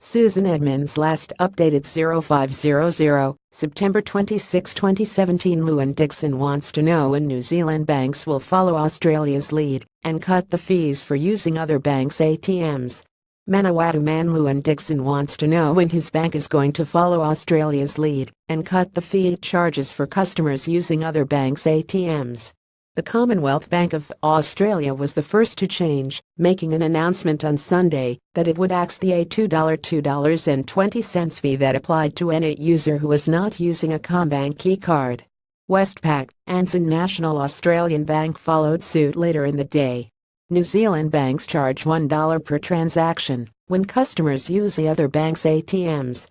Susan EDMUNDS Last updated 0500, September 26, 2017. Lewin Dickson wants to know when New Zealand banks will follow Australia's lead and cut the fees for using other banks' ATMs. Manawatu man Lewin Dickson wants to know when his bank is going to follow Australia's lead and cut the fee it charges for customers using other banks' ATMs. The Commonwealth Bank of Australia was the first to change, making an announcement on Sunday that it would axe the $2.20 fee that applied to any user who was not using a CommBank key card. Westpac, Anson National Australian Bank followed suit later in the day. New Zealand banks charge $1 per transaction when customers use the other bank's ATMs.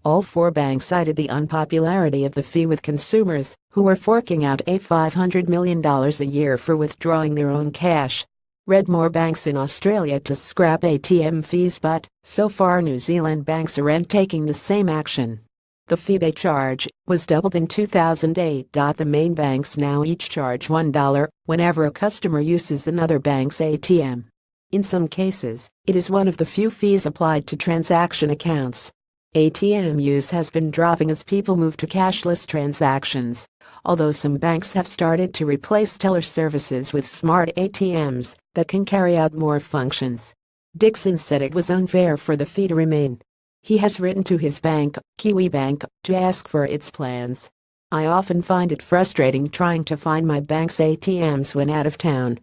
All four banks cited the unpopularity of the fee with consumers, who were forking out $500 million a year for withdrawing their own cash. Read more banks in Australia to scrap ATM fees, but so far New Zealand banks aren't taking the same action. The fee they charge was doubled in 2008. The main banks now each charge $1 whenever a customer uses another bank's ATM. In some cases, it is one of the few fees applied to transaction accounts. ATM use has been dropping as people move to cashless transactions, although some banks have started to replace teller services with smart ATMs that can carry out more functions. Dickson said it was unfair for the fee to remain. He has written to his bank, Kiwibank, to ask for its plans. "I often find it frustrating trying to find my bank's ATMs when out of town."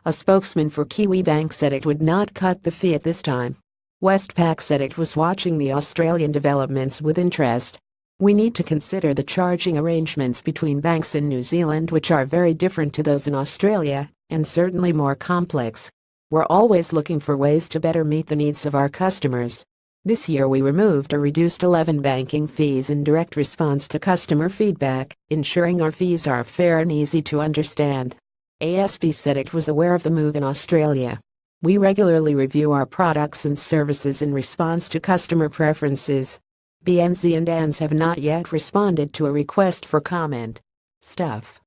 A spokesman for Kiwibank said it would not cut the fee at this time. Westpac said it was watching the Australian developments with interest. "We need to consider the charging arrangements between banks in New Zealand, which are very different to those in Australia, and certainly more complex. We're always looking for ways to better meet the needs of our customers. This year we removed or reduced 11 banking fees in direct response to customer feedback, ensuring our fees are fair and easy to understand." ASB said it was aware of the move in Australia. "We regularly review our products and services in response to customer preferences. BNZ and ANZ have not yet responded to a request for comment." Stuff.